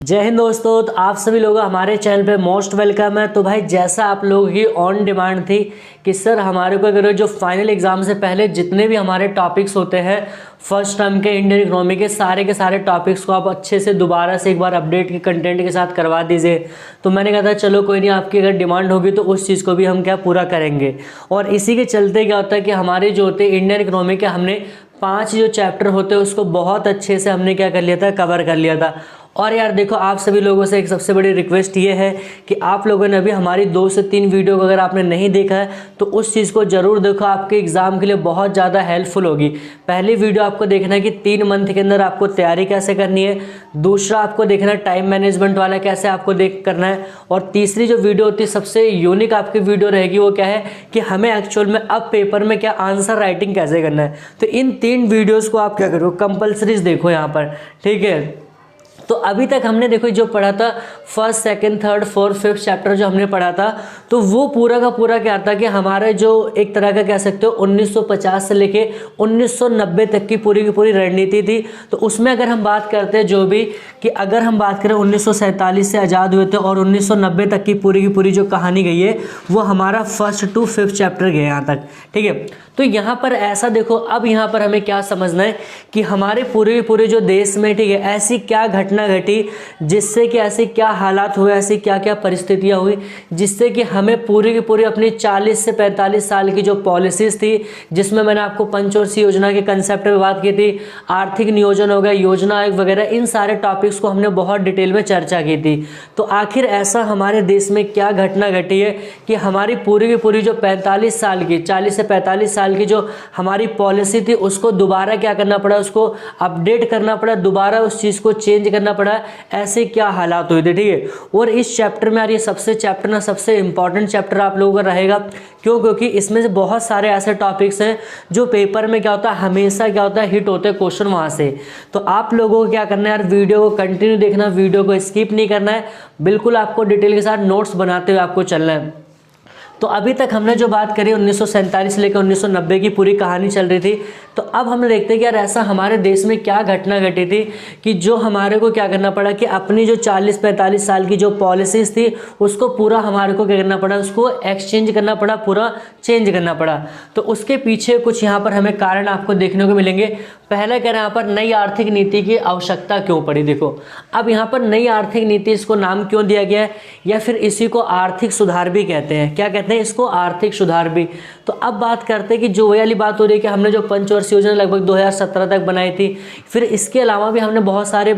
जय हिंद दोस्तों। तो आप सभी लोग हमारे चैनल पे मोस्ट वेलकम है। तो भाई जैसा आप लोगों की ऑन डिमांड थी कि सर हमारे को अगर जो फाइनल एग्जाम से पहले जितने भी हमारे टॉपिक्स होते हैं फर्स्ट टर्म के इंडियन इकोनॉमी के सारे टॉपिक्स को आप अच्छे से दोबारा से एक बार अपडेट के कंटेंट के साथ करवा दीजिए। तो मैंने कहा था चलो कोई नहीं, आपकी अगर डिमांड होगी तो उस चीज़ को भी हम क्या पूरा करेंगे। और इसी के चलते क्या होता है कि हमारे जो होते हैं इंडियन इकोनॉमी के हमने 5 जो चैप्टर होते हैं उसको बहुत अच्छे से हमने क्या कर लिया था, कवर कर लिया था। और यार देखो, आप सभी लोगों से एक सबसे बड़ी रिक्वेस्ट ये है कि आप लोगों ने अभी हमारी 2 से 3 वीडियो को अगर आपने नहीं देखा है तो उस चीज़ को ज़रूर देखो, आपके एग्ज़ाम के लिए बहुत ज़्यादा हेल्पफुल होगी। पहली वीडियो आपको देखना है कि 3 मंथ के अंदर आपको तैयारी कैसे करनी है, दूसरा आपको देखना है टाइम मैनेजमेंट वाला कैसे आपको करना है, और तीसरी जो वीडियो होती है सबसे यूनिक आपकी वीडियो रहेगी वो क्या है कि हमें एक्चुअल में अब पेपर में क्या आंसर राइटिंग कैसे करना है। तो इन 3 वीडियोज़ को आप क्या करो, कंपल्सरीज देखो यहाँ पर, ठीक है। तो अभी तक हमने देखो जो पढ़ा था first second third fourth fifth chapter जो हमने पढ़ा था, तो वो पूरा का पूरा क्या था कि हमारे जो एक तरह का कह सकते हो 1950 से लेके 1990 तक की पूरी रणनीति थी। तो उसमें अगर हम बात करते हैं जो भी कि अगर हम बात करें 1947 से आज़ाद हुए थे और 1990 तक की पूरी जो कहानी गई है वो हमारा फर्स्ट टू फिफ्थ चैप्टर गए यहाँ तक, ठीक है। तो यहाँ पर ऐसा देखो, अब यहाँ पर हमें क्या समझना है कि हमारे पूरे जो देश में, ठीक है, ऐसी क्या घटना घटी जिससे कि ऐसे क्या हालात हुए, ऐसी क्या क्या परिस्थितियां हुई जिससे कि हमें पूरी की पूरी अपनी 40 से 45 साल की जो पॉलिसीज थी, जिसमें मैंने आपको पंचवर्षीय योजना के कंसेप्ट पे बात की थी, आर्थिक नियोजन हो गया, योजना आयोग वगैरह, इन सारे टॉपिक्स को हमने बहुत डिटेल में चर्चा की थी। तो आखिर ऐसा हमारे देश में क्या घटना घटी है कि हमारी पूरी की पूरी जो 45 साल की 40 से 45 साल की जो हमारी पॉलिसी थी उसको दोबारा क्या करना पड़ा, उसको अपडेट करना पड़ा, दोबारा उस चीज़ को चेंज करना पड़ा। ऐसे क्या हालात हुए थे, ठीक है। और इस चैप्टर में यार ये सबसे इंपॉर्टेंट चैप्टर आप लोगों का रहेगा। क्यों? क्योंकि इसमें से बहुत सारे ऐसे टॉपिक्स हैं जो पेपर में क्या होता है, हमेशा क्या होता है, हिट होते हैं क्वेश्चन वहां से। तो आप लोगों को क्या करना है यार, वीडियो को कंटिन्यू देखना, वीडियो को स्किप नहीं करना है, बिल्कुल आपको डिटेल के साथ नोट्स बनाते हुए आपको चलना है। तो अभी तक हमने जो बात करी 1947 से लेकर 1990 की पूरी कहानी चल रही थी। तो अब हम देखते हैं कि यार ऐसा हमारे देश में क्या घटना घटी थी कि जो हमारे को क्या करना पड़ा कि अपनी जो 40-45 साल की जो पॉलिसीज थी उसको पूरा हमारे को क्या करना पड़ा, उसको एक्सचेंज करना पड़ा, पूरा चेंज करना पड़ा। तो उसके पीछे कुछ यहाँ पर हमें कारण आपको देखने को मिलेंगे। पहला कह रहे हैं यहाँ पर नई आर्थिक नीति की आवश्यकता क्यों पड़ी। देखो अब यहाँ पर नई आर्थिक नीति, इसको नाम क्यों दिया गया है, या फिर इसी को आर्थिक सुधार भी कहते हैं। क्या कहते हैं इसको? आर्थिक सुधार भी। तो अब बात करते हैं कि जो वाली बात हो रही है कि हमने जो पंचवर्षीय योजना लगभग 2017 तक बनाई थी, फिर इसके अलावा भी हमने बहुत सारे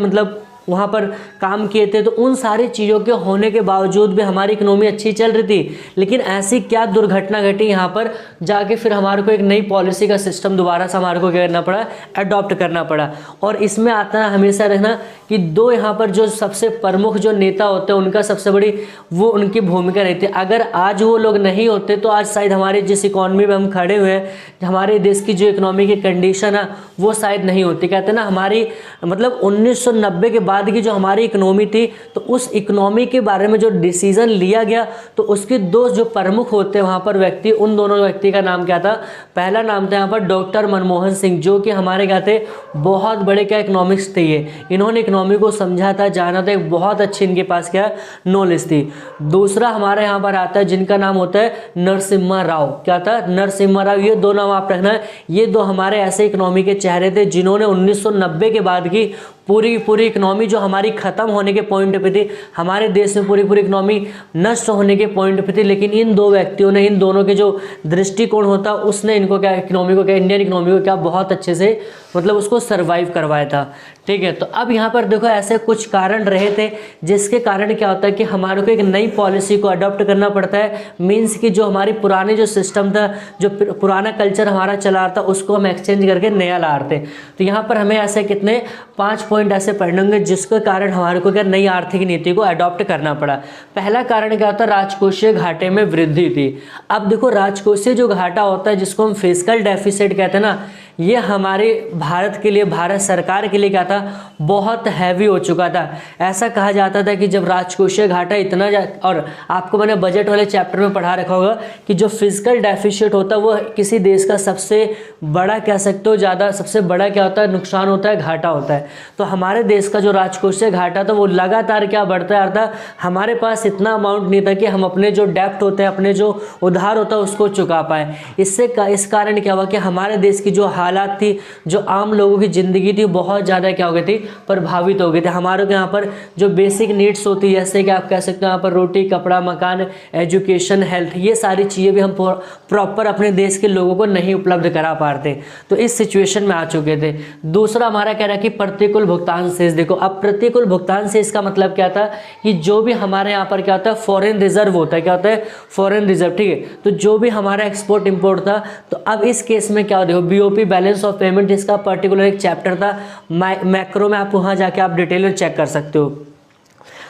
वहाँ पर काम किए थे। तो उन सारी चीज़ों के होने के बावजूद भी हमारी इकोनॉमी अच्छी चल रही थी, लेकिन ऐसी क्या दुर्घटना घटी यहाँ पर जाके फिर हमारे को एक नई पॉलिसी का सिस्टम दोबारा से हमारे को क्या करना पड़ा, अडॉप्ट करना पड़ा। और इसमें आता है हमेशा रहना कि 2 यहाँ पर जो सबसे प्रमुख जो नेता होते हैं उनका सबसे बड़ी वो उनकी भूमिका रहती है। अगर आज वो लोग नहीं होते तो आज शायद हमारे जिस इकॉनमी में हम खड़े हुए हैं, हमारे देश की जो इकोनॉमी की कंडीशन है वो शायद नहीं होती। कहते हैं ना, हमारी 1990 के बाद की जो हमारी इकोनॉमी थी, तो उस इकोनॉमी के बारे में जो डिसीजन लिया गया तो उसके 2 जो प्रमुख होते हैं वहाँ पर व्यक्ति, उन दोनों व्यक्ति का नाम क्या था? पहला नाम था यहाँ पर डॉक्टर मनमोहन सिंह, जो कि हमारे क्या थे, बहुत बड़े क्या इकोनॉमिक्स थे ये। इन्होंने इकोनॉमी को समझा था, जाना था, एक बहुत अच्छी इनके पास क्या नॉलेज थी। दूसरा हमारे यहाँ पर आता है जिनका नाम होता है नरसिम्हा राव। क्या था? नरसिम्हा राव। ये 2 नाम आप रखना है। ये 2 हमारे ऐसे इकोनॉमी के चेहरे थे जिन्होंने 1990 के बाद की पूरी इकोनॉमी जो हमारी खत्म होने के पॉइंट पे थी, हमारे देश में पूरी इकोनॉमी नष्ट होने के पॉइंट पे थी, लेकिन इन 2 व्यक्तियों ने, इन दोनों के जो दृष्टिकोण होता उसने इनको क्या, इकोनॉमी को क्या, इंडियन इकोनॉमी को क्या बहुत अच्छे से उसको सर्वाइव करवाया था, ठीक है। तो अब यहाँ पर देखो ऐसे कुछ कारण रहे थे जिसके कारण क्या होता है कि हमारे को एक नई पॉलिसी को अडॉप्ट करना पड़ता है। मीन्स कि जो हमारी पुरानी जो सिस्टम था, जो पुराना कल्चर हमारा चला रहा था, उसको हम एक्सचेंज करके नया ला रहे थे। तो यहाँ पर हमें ऐसे कितने 5 पॉइंट ऐसे पढ़ने होंगे जिसके कारण हमारे को क्या नई आर्थिक नीति को अडॉप्ट करना पड़ा। पहला कारण क्या होता है? राजकोषीय घाटे में वृद्धि थी। अब देखो राजकोषीय जो घाटा होता है जिसको हम फिस्कल डेफिसिट कहते हैं ना, ये हमारे भारत के लिए, भारत सरकार के लिए क्या था, बहुत हैवी हो चुका था। ऐसा कहा जाता था कि जब राजकोषीय घाटा इतना और आपको मैंने बजट वाले चैप्टर में पढ़ा रखा होगा कि जो फिजिकल डेफिशिएट होता है वो किसी देश का सबसे बड़ा, कह सकते हो ज़्यादा, सबसे बड़ा क्या होता है, नुकसान होता है, घाटा होता है। तो हमारे देश का जो राजकोषीय घाटा था वो लगातार क्या बढ़ता आ रहा था। हमारे पास इतना अमाउंट नहीं था कि हम अपने जो डेप्ट होते हैं, अपने जो उधार होता है उसको चुका पाए। इस कारण क्या हुआ कि हमारे देश की जो हालात थी, जो आम लोगों की ज़िंदगी थी, बहुत ज़्यादा क्या हो गई थी, प्रभावित हो गई थी। हमारे यहाँ पर जो बेसिक नीड्स होती है, जैसे कि आप कह सकते हो यहाँ पर रोटी, कपड़ा, मकान, एजुकेशन, हेल्थ, ये सारी चीज़ें भी हम प्रॉपर अपने देश के लोगों को नहीं उपलब्ध करा पाते। तो इस सिचुएशन में आ चुके थे। दूसरा हमारा कह रहा है कि प्रतिकूल भुगतान शेष। देखो अब प्रतिकूल भुगतान शेष का मतलब क्या था कि जो भी हमारे यहाँ पर क्या होता है, फॉरेन रिजर्व होता है। क्या होता है, फॉरेन रिजर्व, ठीक है। तो जो भी हमारा एक्सपोर्ट इंपोर्ट था, तो अब इस केस में क्या होता है, बीओपी, बैलेंस ऑफ पेमेंट, जिसका पर्टिकुलर एक चैप्टर था मैक्रो में, आप वहाँ जाके आप डिटेल में चेक कर सकते हो।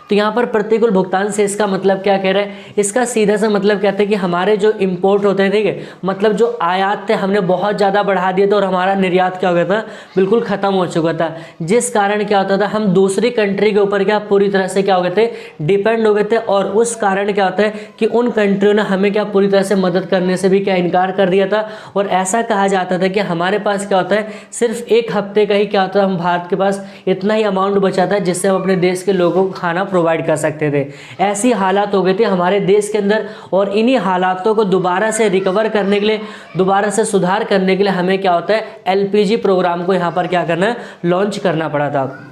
तो यहाँ पर प्रतिकूल भुगतान से इसका मतलब क्या कह रहा है, इसका सीधा सा मतलब कहते हैं कि हमारे जो इंपोर्ट होते हैं, ठीक है, मतलब जो आयात थे हमने बहुत ज़्यादा बढ़ा दिए थे और हमारा निर्यात क्या हो गया था, बिल्कुल ख़त्म हो चुका था। जिस कारण क्या होता था, हम दूसरी कंट्री के ऊपर क्या पूरी तरह से क्या हो गए थे, डिपेंड हो गए थे। और उस कारण क्या होता है कि उन कंट्रियों ने हमें क्या पूरी तरह से मदद करने से भी क्या इनकार कर दिया था। और ऐसा कहा जाता था कि हमारे पास क्या होता है, सिर्फ एक हफ्ते का ही क्या होता है, हम भारत के पास इतना ही अमाउंट बचा था जिससे हम अपने देश के लोगों को खाना प्रोवाइड कर सकते थे। ऐसी हालात हो गए थे हमारे देश के अंदर। और इन्हीं हालातों को दोबारा से रिकवर करने के लिए, दोबारा से सुधार करने के लिए हमें क्या होता है, एलपीजी प्रोग्राम को यहाँ पर क्या करना है, लॉन्च करना पड़ा था।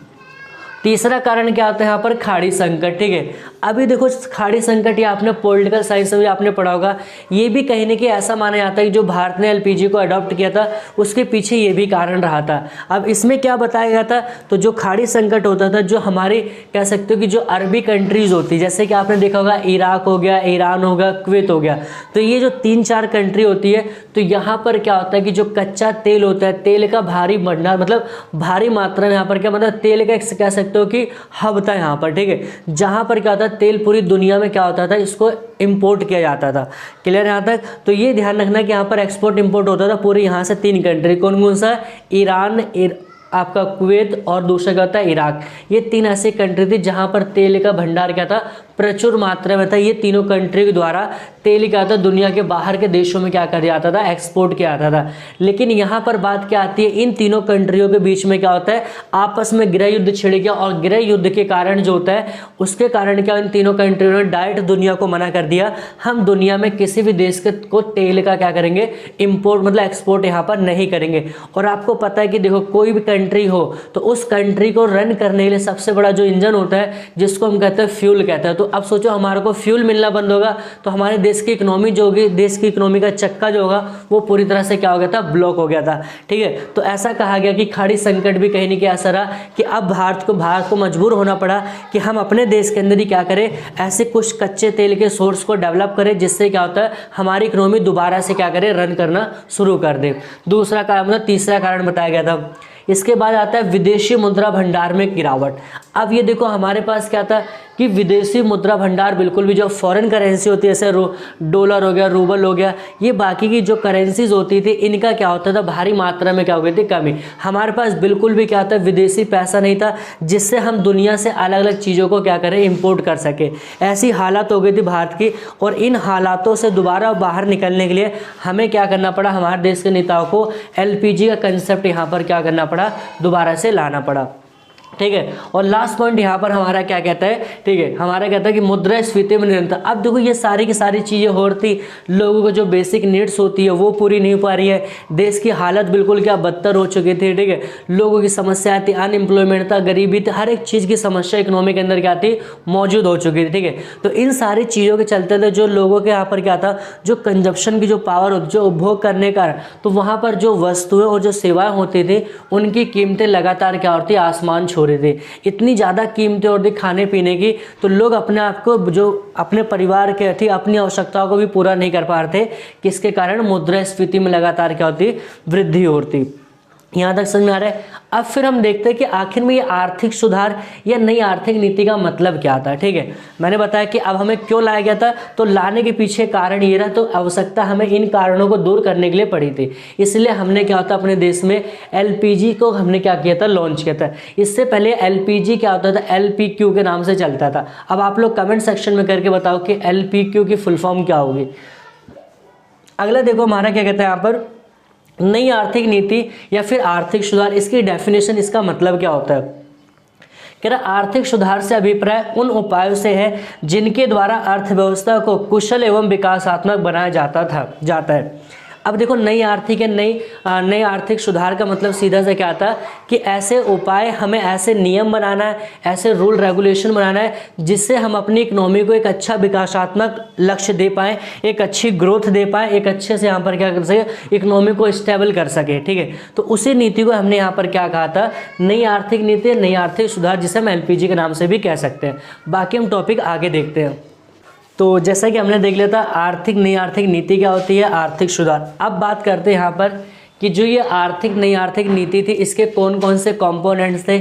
तीसरा कारण क्या होता है यहाँ पर, खाड़ी संकट, ठीक है। अभी देखो खाड़ी संकट, ये आपने पॉलिटिकल साइंस में भी आपने पढ़ा होगा। ये भी कहीं ना कहीं ऐसा माना जाता है कि जो भारत ने एलपीजी को अडॉप्ट किया था उसके पीछे ये भी कारण रहा था। अब इसमें क्या बताया गया था, तो जो खाड़ी संकट होता था, जो हमारे कह सकते हो कि जो अरबी कंट्रीज होती, जैसे कि आपने देखा होगा इराक हो गया, ईरान हो गया, कुवैत हो गया, तो ये जो 3-4 कंट्री होती है, तो यहाँ पर क्या होता है कि जो कच्चा तेल होता है, तेल का भारी भंडार, मतलब भारी मात्रा में यहाँ पर क्या मतलब तेल का कह सकते हो कि हब था यहाँ पर, ठीक है। जहाँ पर क्या होता है, तेल पूरी दुनिया में क्या होता था, इसको इंपोर्ट किया जाता था। क्लियर यहाँ तक। तो ये ध्यान रखना कि यहाँ पर एक्सपोर्ट इंपोर्ट होता था पूरे यहाँ से 3 कंट्री, कौन कौन सा, ईरान, आपका कुवैत और दूसरा क्या होता है, इराक। ये 3 ऐसी कंट्री थी जहाँ पर तेल का भंडार क्या था, प्रचुर मात्रा में था। ये तीनों कंट्री के द्वारा तेल क्या था, दुनिया के बाहर के देशों में क्या कर जाता था, एक्सपोर्ट किया जाता था। लेकिन यहाँ पर बात क्या आती है, इन तीनों कंट्रियों के बीच में क्या होता है, आपस में गृह युद्ध छिड़ गया। और गृह युद्ध के कारण जो होता है, उसके कारण क्या, इन तीनों कंट्रियों ने डायरेक्ट दुनिया को मना कर दिया, हम दुनिया में किसी भी देश को तेल का क्या करेंगे, इंपोर्ट मतलब एक्सपोर्ट यहाँ पर नहीं करेंगे। और आपको पता है कि देखो कोई भी कंट्री हो तो उस कंट्री को रन करने के लिए सबसे बड़ा जो इंजन होता है, जिसको हम कहते हैं फ्यूल कहते हैं। तो अब सोचो हमारे को फ्यूल मिलना बंद होगा तो हमारे देश की इकोनॉमी जो होगी, देश की इकोनॉमी का चक्का जो होगा वो पूरी तरह से क्या हो गया था, ब्लॉक हो गया था, ठीक है। तो ऐसा कहा गया कि खाड़ी संकट भी कहीं ना कहीं ऐसा रहा कि अब भारत को मजबूर होना पड़ा कि हम अपने देश के अंदर ही क्या करें, ऐसे कुछ कच्चे तेल के सोर्स को डेवलप करें जिससे क्या होता है, हमारी इकोनॉमी दोबारा से क्या करे, रन करना शुरू कर दे। दूसरा कारण मतलब तीसरा कारण बताया गया था। इसके बाद आता है विदेशी मुद्रा भंडार में गिरावट। अब ये देखो हमारे पास क्या था कि विदेशी मुद्रा भंडार, बिल्कुल भी जो फॉरेन करेंसी होती है, जैसे डॉलर हो गया, रूबल हो गया, ये बाकी की जो करेंसीज होती थी, इनका क्या होता था, भारी मात्रा में क्या हो गई थी, कमी। हमारे पास बिल्कुल भी क्या था, विदेशी पैसा नहीं था जिससे हम दुनिया से अलग अलग चीज़ों को क्या करें, इंपोर्ट कर सके। ऐसी हालत हो गई थी भारत की। और इन हालातों से दोबारा बाहर निकलने के लिए हमें क्या करना पड़ा, हमारे देश के नेताओं को एलपीजी का कंसेप्ट यहाँ पर क्या करना पड़ा, दोबारा से लाना पड़ा, ठीक है। और लास्ट पॉइंट यहाँ पर हमारा क्या कहता है, ठीक है, हमारा कहता है कि मुद्रास्फीति में निरंतर। अब देखो ये सारी की सारी चीज़ें हो रही, लोगों को जो बेसिक नीड्स होती है वो पूरी नहीं हो पा रही है, देश की हालत बिल्कुल क्या बदतर हो चुकी थी, ठीक है। लोगों की समस्या थी, अनएम्प्लॉयमेंट था, गरीबी थी, हर एक चीज़ की समस्या इकोनॉमी के अंदर क्या थी, मौजूद हो चुकी थी, ठीक है। तो इन सारी चीज़ों के चलते थे जो लोगों के यहाँ पर क्या था, जो कंजप्शन की जो पावर होती, जो उपभोग करने का, तो वहाँ पर जो वस्तुएं और जो सेवाएं होती थी उनकी कीमतें लगातार क्या होती, आसमान छू रही थी। इतनी ज़्यादा कीमतें और थी खाने पीने की, तो लोग अपने आप को, जो अपने परिवार के थी, अपनी आवश्यकताओं को भी पूरा नहीं कर पा रहे थे, किसके कारण, मुद्रास्फीति में लगातार क्या होती, वृद्धि होती। यहाँ तक समझ में आ रहा है। अब फिर हम देखते हैं कि आखिर में ये आर्थिक सुधार या नई आर्थिक नीति का मतलब क्या था। ठीक है, मैंने बताया कि अब हमें क्यों लाया गया था, तो लाने के पीछे कारण ये रहा, तो आवश्यकता हमें इन कारणों को दूर करने के लिए पड़ी थी। इसलिए हमने क्या होता अपने देश में एलपीजी को हमने क्या किया था, लॉन्च किया था। इससे पहले एलपीजी क्या होता था, एलपीक्यू के नाम से चलता था। अब आप लोग कमेंट सेक्शन में करके बताओ कि एलपीक्यू की फुल फॉर्म क्या होगी। अगला देखो हमारा क्या कहता है यहाँ पर, नई आर्थिक नीति या फिर आर्थिक सुधार, इसकी डेफिनेशन, इसका मतलब क्या होता है। कह रहा आर्थिक सुधार से अभिप्राय उन उपायों से है जिनके द्वारा अर्थव्यवस्था को कुशल एवं विकासात्मक बनाया जाता है। अब देखो नई आर्थिक सुधार का मतलब सीधा से क्या आता कि ऐसे उपाय, हमें ऐसे नियम बनाना है, ऐसे रूल रेगुलेशन बनाना है जिससे हम अपनी इकोनॉमी को एक अच्छा विकासात्मक लक्ष्य दे पाएँ, एक अच्छी ग्रोथ दे पाएँ, एक अच्छे से यहाँ पर क्या कर सके, इकोनॉमी को स्टेबल कर सके। ठीक है, तो उसी नीति को हमने यहाँ पर क्या कहा था, नई आर्थिक नीति, नई आर्थिक सुधार, जिसे हम एलपीजी के नाम से भी कह सकते हैं। बाकी हम टॉपिक आगे देखते हैं। तो जैसा कि हमने देख लिया था नई आर्थिक नीति क्या होती है, आर्थिक सुधार। अब बात करते हैं यहाँ पर कि जो ये नई आर्थिक नीति थी, इसके कौन कौन से कंपोनेंट्स थे,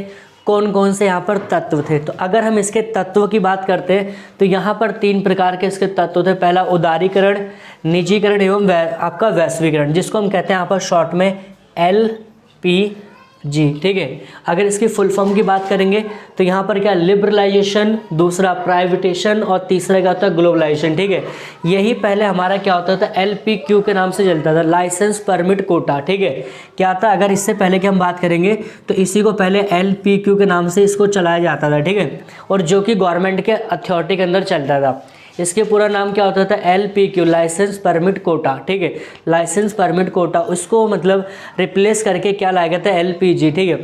कौन कौन से यहाँ पर तत्व थे। तो अगर हम इसके तत्व की बात करते हैं तो यहाँ पर 3 प्रकार के इसके तत्व थे। पहला उदारीकरण, निजीकरण एवं आपका वैश्वीकरण, जिसको हम कहते हैं यहाँ पर शॉर्ट में LPG। ठीक है, अगर इसकी फुल फॉर्म की बात करेंगे तो यहाँ पर क्या, लिबरलाइजेशन, दूसरा प्राइवेटेशन और तीसरा क्या होता है, ग्लोबलाइजेशन। ठीक है, यही पहले हमारा क्या होता था, LPQ के नाम से चलता था, लाइसेंस परमिट कोटा। ठीक है, क्या था, अगर इससे पहले की हम बात करेंगे तो इसी को पहले LPQ के नाम से इसको चलाया जाता था। ठीक है, और जो कि गवर्नमेंट के अथॉरिटी के अंदर चलता था। इसके पूरा नाम क्या होता था, LPQ, लाइसेंस परमिट कोटा। ठीक है, लाइसेंस परमिट कोटा, उसको मतलब रिप्लेस करके क्या लाया गया था, LPG। ठीक है,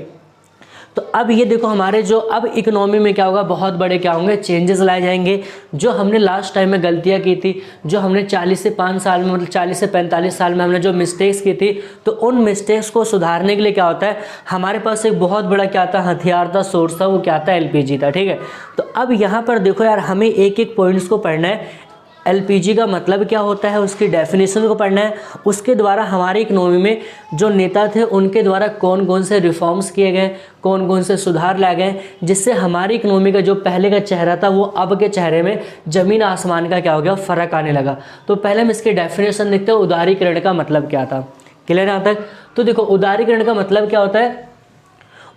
तो अब ये देखो हमारे जो अब इकोनॉमी में क्या होगा, बहुत बड़े क्या होंगे, चेंजेस लाए जाएंगे। जो हमने लास्ट टाइम में गलतियां की थी, जो हमने 40 से 5 साल में, मतलब 40 से 45 साल में हमने जो मिस्टेक्स की थी, तो उन मिस्टेक्स को सुधारने के लिए क्या होता है, हमारे पास एक बहुत बड़ा क्या था, हथियार था, सोर्स था, वो क्या था, LPG था। ठीक है, तो अब यहाँ पर देखो यार, हमें एक एक पॉइंट्स को पढ़ना है। LPG का मतलब क्या होता है, उसकी डेफिनेशन को पढ़ना है। उसके द्वारा हमारी इकोनॉमी में जो नेता थे, उनके द्वारा कौन कौन से रिफॉर्म्स किए गए, कौन कौन से सुधार लाए गए, जिससे हमारी इकोनॉमी का जो पहले का चेहरा था वो अब के चेहरे में ज़मीन आसमान का क्या हो गया, फ़र्क आने लगा। तो पहले हम इसकी डेफिनेशन देखते हैं, उदारीकरण का मतलब क्या था। क्लियर यहाँ तक? तो देखो उदारीकरण का मतलब क्या होता है,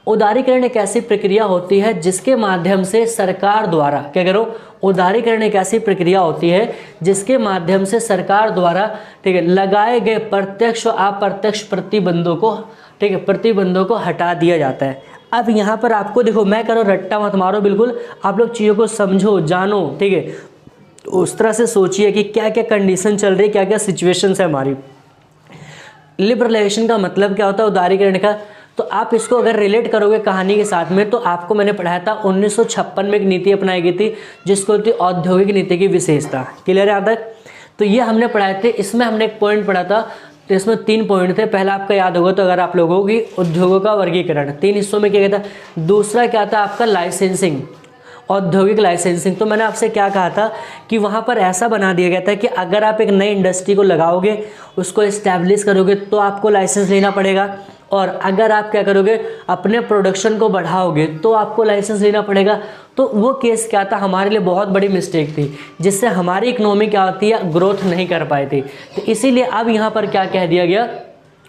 उदारीकरण एक ऐसी प्रक्रिया होती है जिसके माध्यम से सरकार द्वारा, क्या करो, उदारीकरण एक ऐसी प्रक्रिया होती है जिसके माध्यम से सरकार द्वारा, ठीक है, लगाए गए प्रत्यक्ष और अप्रत्यक्ष प्रतिबंधों को, ठीक है, प्रतिबंधों को हटा दिया जाता है। अब यहाँ पर आपको देखो, मैं कह रहा हूँ रट्टा मत मारो, बिल्कुल आप लोग चीज़ों को समझो, जानो। ठीक है, उस तरह से सोचिए कि क्या क्या कंडीशन चल रही है, क्या क्या सिचुएशन है हमारी। लिबरलाइजेशन का मतलब क्या होता है, उदारीकरण का, तो आप इसको अगर रिलेट करोगे कहानी के साथ में, तो आपको मैंने पढ़ाया था 1956 में एक नीति अपनाई गई थी जिसको थी औद्योगिक नीति की विशेषता। क्लियर है यहाँ तक? तो ये हमने पढ़ाए थे। इसमें हमने एक पॉइंट पढ़ा था, तो इसमें 3 पॉइंट थे। पहला आपका याद होगा तो, अगर आप लोगों की उद्योगों का वर्गीकरण 3 हिस्सों में किया गया था। दूसरा क्या था आपका, लाइसेंसिंग, औद्योगिक लाइसेंसिंग। तो मैंने आपसे क्या कहा था कि वहाँ पर ऐसा बना दिया गया था कि अगर आप एक नई इंडस्ट्री को लगाओगे, उसको इस्टेब्लिश करोगे, तो आपको लाइसेंस लेना पड़ेगा। और अगर आप क्या करोगे, अपने प्रोडक्शन को बढ़ाओगे, तो आपको लाइसेंस लेना पड़ेगा। तो वो केस क्या था, हमारे लिए बहुत बड़ी मिस्टेक थी, जिससे हमारी इकोनॉमी क्या होती है, ग्रोथ नहीं कर पाई थी। तो इसीलिए अब यहाँ पर क्या कह दिया गया,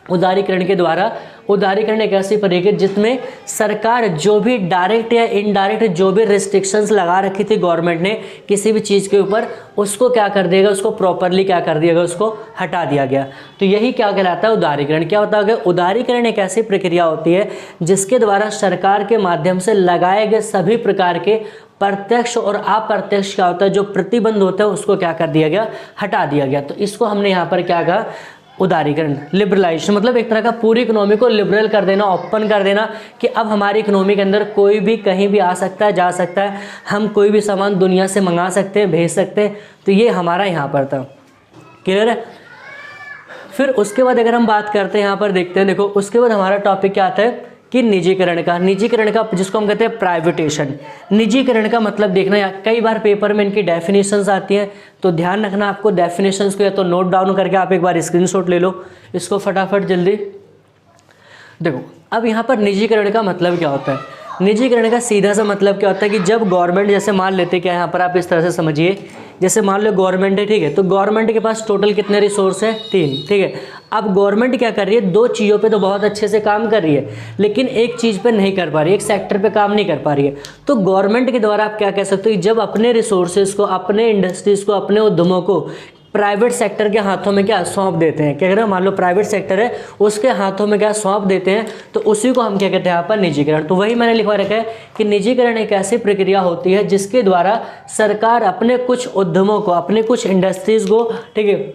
उदारीकरण के द्वारा, उदारीकरण एक ऐसी प्रक्रिया जिसमें सरकार जो भी डायरेक्ट या इनडायरेक्ट जो भी रिस्ट्रिक्शंस लगा रखी थी गवर्नमेंट ने किसी भी चीज़ के ऊपर, उसको क्या कर देगा, उसको प्रॉपरली क्या कर दिया गया, उसको हटा दिया गया। तो यही क्या कहलाता है, उदारीकरण। क्या होता है, उदारीकरण एक ऐसी प्रक्रिया होती है जिसके द्वारा सरकार के माध्यम से लगाए गए सभी प्रकार के प्रत्यक्ष और अप्रत्यक्ष क्या होता है, जो प्रतिबंध होता है, उसको क्या कर दिया गया, हटा दिया गया। तो इसको हमने यहाँ पर क्या कहा, उदारीकरण। लिबरलाइजेशन मतलब एक तरह का पूरी इकोनॉमी को लिबरल कर देना, ओपन कर देना, कि अब हमारी इकोनॉमी के अंदर कोई भी कहीं भी आ सकता है, जा सकता है, हम कोई भी सामान दुनिया से मंगा सकते हैं, भेज सकते हैं। तो ये हमारा यहाँ पर था। क्लियर है? फिर उसके बाद अगर हम बात करते हैं, यहाँ पर देखते हैं, देखो उसके बाद हमारा टॉपिक क्या आता है कि निजीकरण का। निजीकरण का जिसको हम कहते हैं प्राइवेटेशन। निजीकरण का मतलब देखना, कई बार पेपर में इनकी डेफिनेशंस आती हैं, तो ध्यान रखना आपको डेफिनेशंस को या तो नोट डाउन करके आप एक बार स्क्रीनशॉट ले लो इसको फटाफट जल्दी। देखो अब यहाँ पर निजीकरण का मतलब क्या होता है। निजीकरण का सीधा सा मतलब क्या होता है कि जब गवर्नमेंट, जैसे मान लेते क्या, यहाँ पर आप इस तरह से समझिए, जैसे मान लो गवर्नमेंट है, ठीक है, तो गवर्नमेंट के पास टोटल कितने रिसोर्स है, 3, ठीक है। अब गवर्नमेंट क्या कर रही है, 2 चीज़ों पे तो बहुत अच्छे से काम कर रही है, लेकिन एक चीज़ पे नहीं कर पा रही है, एक सेक्टर पे काम नहीं कर पा रही है। तो गवर्नमेंट के द्वारा आप क्या कह सकते हो कि जब अपने रिसोर्सेज को, अपने इंडस्ट्रीज़ को, अपने उद्यमों को प्राइवेट सेक्टर के हाथों में क्या सौंप देते हैं, क्या कह रहे हैं, मान लो प्राइवेट सेक्टर है उसके हाथों में क्या सौंप देते हैं, तो उसी को हम क्या कहते हैं यहाँ पर निजीकरण। तो वही मैंने लिखवा रखा है कि निजीकरण एक ऐसी प्रक्रिया होती है जिसके द्वारा सरकार अपने कुछ उद्यमों को, अपने कुछ इंडस्ट्रीज को, ठीक है,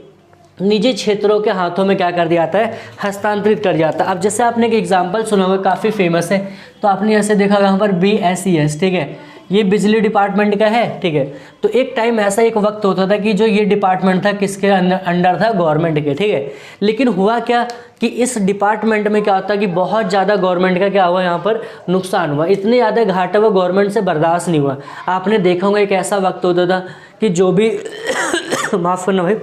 निजी क्षेत्रों के हाथों में क्या कर दिया जाता है, हस्तांतरित कर दिया जाता है। अब जैसे आपने एक एग्जाम्पल सुना होगा, काफ़ी फेमस है, तो आपने ऐसे देखा यहाँ पर BSES, ठीक है, ये बिजली डिपार्टमेंट का है, ठीक है। तो एक टाइम ऐसा एक वक्त होता था कि जो ये डिपार्टमेंट था किसके अंडर था, गवर्नमेंट के, ठीक है। लेकिन हुआ क्या कि इस डिपार्टमेंट में क्या होता कि बहुत ज़्यादा गवर्नमेंट का क्या हुआ, यहाँ पर नुकसान हुआ, इतने ज़्यादा घाटा हुआ, गवर्नमेंट से बर्दाश्त नहीं हुआ। आपने देखा होगा एक ऐसा वक्त होता था कि जो भी माफ़ करना भाई,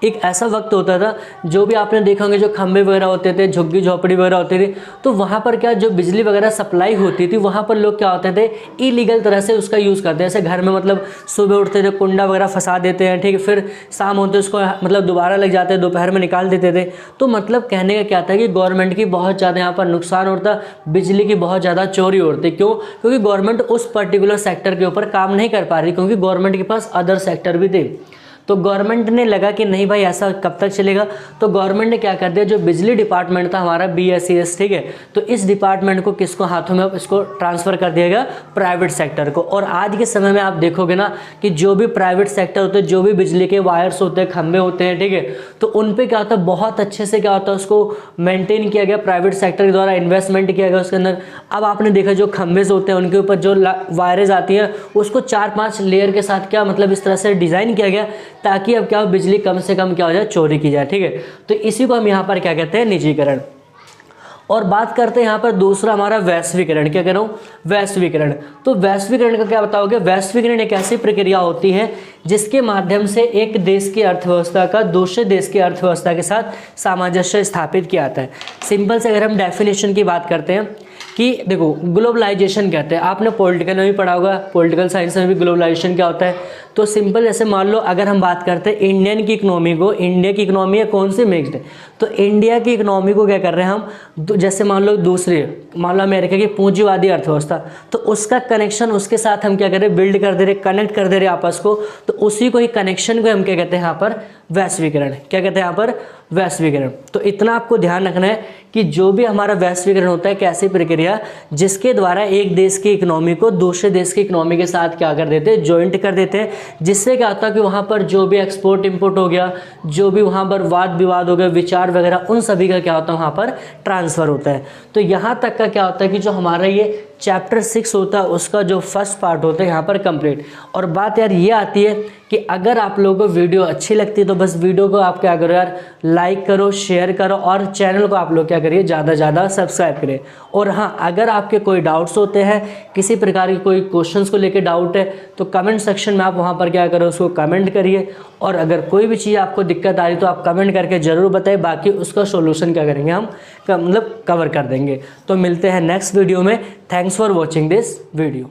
एक ऐसा वक्त होता था, जो भी आपने देखा होंगे जो खंभे वगैरह होते थे, झुग्गी झोपड़ी वगैरह होती थी, तो वहाँ पर क्या जो बिजली वगैरह सप्लाई होती थी, वहाँ पर लोग क्या होते थे, इलीगल तरह से उसका यूज़ करते हैं। जैसे घर में मतलब सुबह उठते थे, कुंडा वगैरह फंसा देते हैं, ठीक है, फिर शाम होते उसको मतलब दोबारा लग जाते हैं, दोपहर में निकाल देते थे। तो मतलब कहने का क्या था कि गवर्नमेंट की बहुत ज़्यादा यहाँ पर नुकसान होता, बिजली की बहुत ज़्यादा चोरी होती। क्यों? क्योंकि गवर्नमेंट उस पर्टिकुलर सेक्टर के ऊपर काम नहीं कर पा रही, क्योंकि गवर्नमेंट के पास अदर सेक्टर भी थे। तो गवर्नमेंट ने लगा कि नहीं भाई ऐसा कब तक चलेगा, तो गवर्नमेंट ने क्या कर दिया, जो बिजली डिपार्टमेंट था हमारा BSES, ठीक है, तो इस डिपार्टमेंट को किसको हाथों में, इसको ट्रांसफ़र कर दिया गया प्राइवेट सेक्टर को। और आज के समय में आप देखोगे ना कि जो भी प्राइवेट सेक्टर होते हैं, जो भी बिजली के वायर्स होते हैं, खंभे होते हैं, ठीक है, तो उन पर क्या होता है, बहुत अच्छे से क्या होता है, उसको मेनटेन किया गया, प्राइवेट सेक्टर के द्वारा इन्वेस्टमेंट किया गया उसके अंदर। अब आपने देखा जो खंभे होते हैं उनके ऊपर जो वायरेज आती हैं उसको 4-5 लेयर के साथ क्या मतलब इस तरह से डिज़ाइन किया गया, ताकि अब क्या हो, बिजली कम से कम क्या हो जाए, चोरी की जाए, ठीक है। तो इसी को हम यहाँ पर क्या कहते हैं, निजीकरण। और बात करते हैं यहाँ पर दूसरा हमारा वैश्वीकरण। क्या कह रहा हूँ, वैश्वीकरण। तो वैश्वीकरण का क्या बताओगे, वैश्वीकरण एक ऐसी प्रक्रिया होती है जिसके माध्यम से एक देश की अर्थव्यवस्था का दूसरे देश की अर्थव्यवस्था के साथ सामंजस्य स्थापित किया जाता है। सिंपल से अगर हम डेफिनेशन की बात करते हैं कि देखो ग्लोबलाइजेशन कहते हैं, आपने पॉलिटिकल में भी पढ़ा होगा, पॉलिटिकल साइंस में भी ग्लोबलाइजेशन क्या होता है। तो सिंपल जैसे मान लो अगर हम बात करते हैं इंडियन की इकोनॉमी को, इंडिया की इकोनॉमी है कौन सी, मिक्स्ड है, तो इंडिया की इकोनॉमी को क्या कर रहे हैं हम, जैसे मान लो दूसरे, मान लो अमेरिका की पूंजीवादी अर्थव्यवस्था, तो उसका कनेक्शन उसके साथ हम क्या कर रहे हैं, बिल्ड कर दे रहे, कनेक्ट कर दे रहे आपस को, तो उसी को ही कनेक्शन को हम क्या कहते हैं यहाँ पर, वैश्वीकरण। क्या कहते हैं यहाँ पर, वैश्वीकरण। तो इतना आपको ध्यान रखना है कि जो भी हमारा वैश्वीकरण होता है एक ऐसी प्रक्रिया जिसके द्वारा एक देश की इकोनॉमी को दूसरे देश की इकोनॉमी के साथ क्या कर देते हैं, ज्वाइंट कर देते हैं, जिससे क्या होता है कि वहाँ पर जो भी एक्सपोर्ट इंपोर्ट हो गया, जो भी वहाँ पर वाद विवाद हो गया, विचार वगैरह, उन सभी का क्या होता है वहाँ पर ट्रांसफ़र होता है। तो यहाँ तक का क्या होता है कि जो हमारा ये चैप्टर 6 होता है उसका जो फर्स्ट पार्ट होता है यहाँ पर कंप्लीट। और बात यार ये आती है कि अगर आप लोगों को वीडियो अच्छी लगती है तो बस वीडियो को आप क्या करो यार, लाइक करो, शेयर करो, और चैनल को आप लोग क्या करिए, ज़्यादा से ज़्यादा सब्सक्राइब करें। और हाँ, अगर आपके कोई डाउट्स होते हैं, किसी प्रकार के कोई क्वेश्चंस को लेकर डाउट है, तो कमेंट सेक्शन में आप वहाँ पर क्या करो, उसको कमेंट करिए। और अगर कोई भी चीज़ आपको दिक्कत आ रही तो आप कमेंट करके ज़रूर बताइए, बाकी उसका सोल्यूशन क्या करेंगे हम मतलब कवर कर देंगे। तो मिलते हैं नेक्स्ट वीडियो में। Thanks for watching this video.